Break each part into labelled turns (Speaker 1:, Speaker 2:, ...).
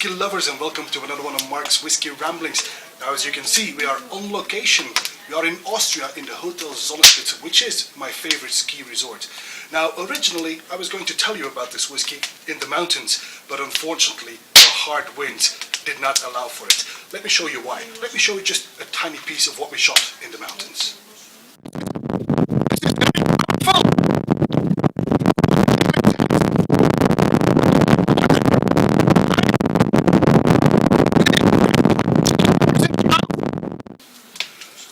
Speaker 1: whiskey lovers, and welcome to another one of Mark's Whiskey Ramblings. Now, as you can see, we are on location. We are in Austria in the Hotel Sonnenspitze, which is my favorite ski resort. Now, originally, I was going to tell you about this whiskey in the mountains, but unfortunately, the hard winds did not allow for it. Let me show you why. Let me show you just a tiny piece of what we shot in the mountains.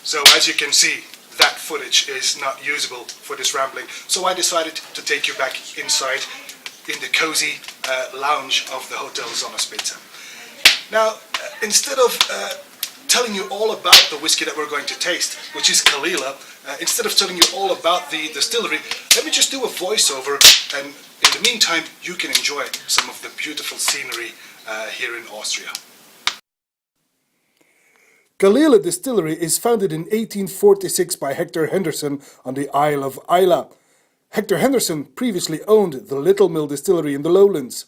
Speaker 1: So as you can see, that footage is not usable for this rambling. So I decided to take you back inside in the cozy lounge of the Hotel Sonnenspitze. Now, instead of telling you all about the whiskey that we're going to taste, which is Caol Ila, instead of telling you all about the distillery, let me just do a voiceover, and in the meantime, you can enjoy some of the beautiful scenery here in Austria. Caol Ila Distillery is founded in 1846 by Hector Henderson on the Isle of Ila. Hector Henderson previously owned the Little Mill Distillery in the lowlands.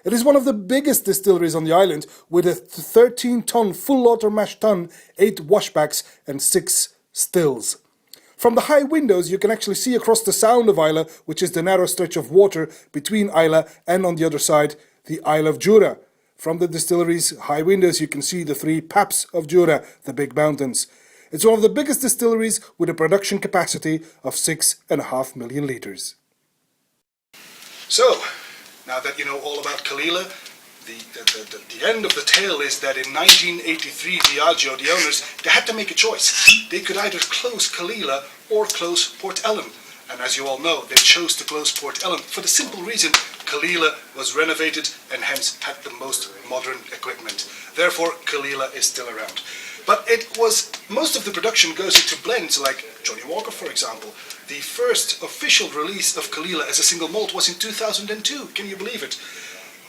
Speaker 1: It is one of the biggest distilleries on the island, with a 13-ton full-lauter mash tun, 8 washbacks and 6 stills. From the high windows you can actually see across the Sound of Islay, which is the narrow stretch of water between Islay and, on the other side, the Isle of Jura. From the distillery's high windows you can see the 3 paps of Jura, the big mountains. It's one of the biggest distilleries with a production capacity of 6.5 million litres. So, now that you know all about Caol Ila, the end of the tale is that in 1983 Diageo, the owners, they had to make a choice. They could either close Caol Ila or close Port Ellen. And as you all know, they chose to close Port Ellen for the simple reason Caol Ila was renovated and hence had the most modern equipment. Therefore, Caol Ila is still around. But most of the production goes into blends like Johnny Walker, for example. The first official release of Caol Ila as a single malt was in 2002. Can you believe it?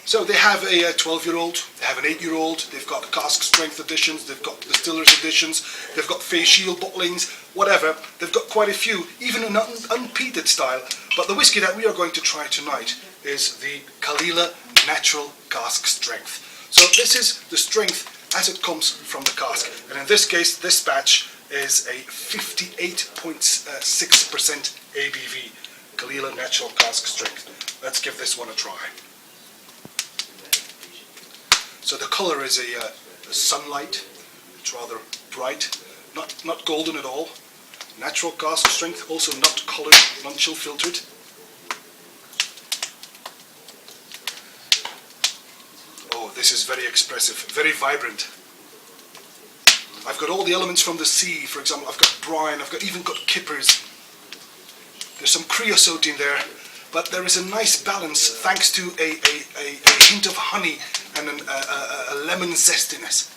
Speaker 1: So they have a 12-year-old, they have an 8-year-old, they've got cask strength editions, they've got distillers editions, they've got face shield bottlings, whatever. They've got quite a few, even an unpeated style. But the whiskey that we are going to try tonight is the Caol Ila Natural Cask Strength. So this is the strength as it comes from the cask. And in this case, this batch is a 58.6% ABV Caol Ila Natural Cask Strength. Let's give this one a try. So the colour is a sunlight. It's rather bright, not golden at all. Natural cask strength, also not coloured, non-chill filtered. Oh, this is very expressive, very vibrant. I've got all the elements from the sea. For example, I've got brine, I've even got kippers. There's some creosote in there, but there is a nice balance thanks to a hint of honey and a lemon zestiness.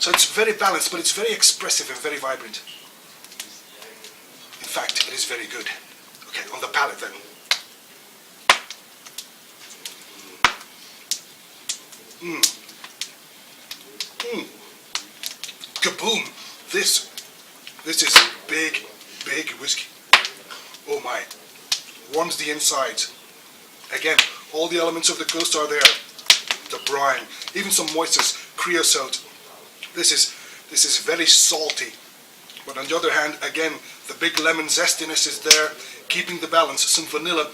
Speaker 1: So it's very balanced, but it's very expressive and very vibrant. In fact, it is very good. Okay, on the palate then. Kaboom! This is big whiskey. Oh my! Warms the insides. Again, all the elements of the coast are there. The brine, even some moistness, creosote. This is very salty. But on the other hand, again, the big lemon zestiness is there, keeping the balance. Some vanilla,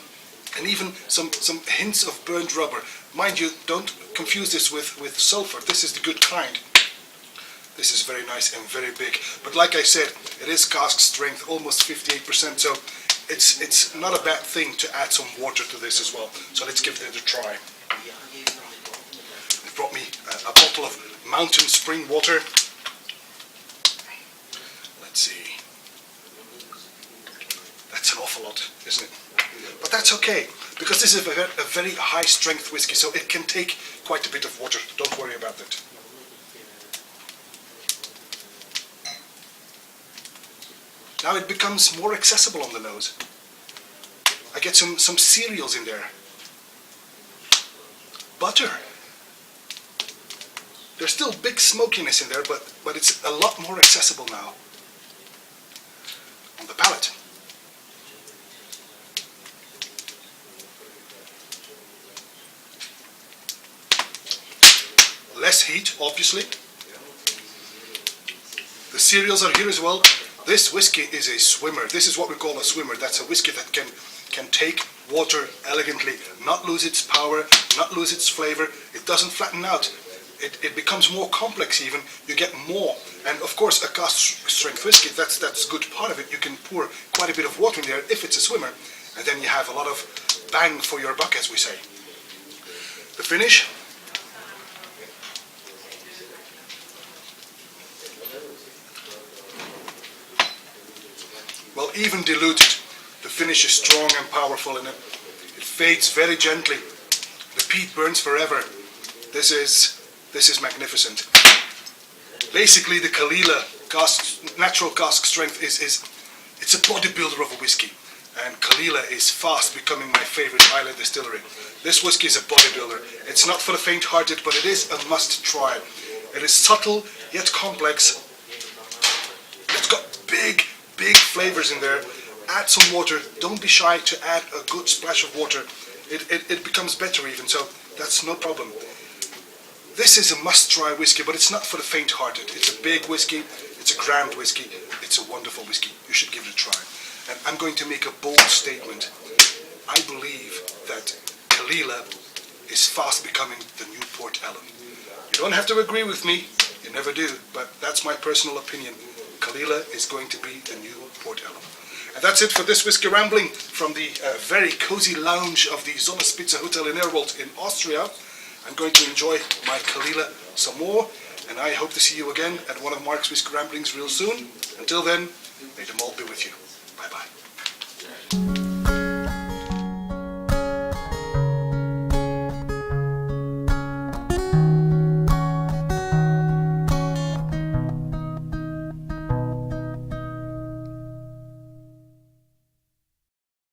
Speaker 1: and even some hints of burnt rubber. Mind you, don't confuse this with sulfur. This is the good kind. This is very nice and very big. But like I said, it is cask strength, almost 58%. So it's not a bad thing to add some water to this as well. So let's give it a try. They brought me a bottle of mountain spring water. Let's see. That's an awful lot, isn't it? But that's okay, because this is a very high strength whiskey, so it can take quite a bit of water. Don't worry about it. Now it becomes more accessible on the nose. I get some cereals in there. Butter. There's still big smokiness in there, but it's a lot more accessible now. On the palate. less heat, obviously. The cereals are here as well. This whiskey is a swimmer. This is what we call a swimmer. That's a whiskey that can take water elegantly, not lose its power, not lose its flavor. It doesn't flatten out. It becomes more complex even. You get more. And of course, a cask strength whiskey, that's a good part of it. You can pour quite a bit of water in there if it's a swimmer. And then you have a lot of bang for your buck, as we say. The finish. Well, even diluted, the finish is strong and powerful in it. It fades very gently. The peat burns forever. This is magnificent. Basically, the Caol Ila natural cask strength it's a bodybuilder of a whiskey, and Caol Ila is fast becoming my favorite island distillery. This whiskey is a bodybuilder. It's not for the faint-hearted, but it is a must-try. It is subtle yet complex. It's got big flavors in there. Add some water. Don't be shy to add a good splash of water. It becomes better even, so that's no problem. This is a must-try whiskey, but it's not for the faint-hearted. It's a big whiskey. It's a grand whiskey. It's a wonderful whiskey. You should give it a try. And I'm going to make a bold statement. I believe that Caol Ila is fast becoming the new Port Ellen. You don't have to agree with me. You never do. But that's my personal opinion. Caol Ila is going to be the new Port Ellen. And that's it for this whiskey rambling from the very cozy lounge of the Sonnenspitze Hotel in Erwold in Austria. I'm going to enjoy my Caol Ila some more, and I hope to see you again at one of Mark's Whiskey Ramblings real soon. Until then, may the malt be with you. Bye-bye.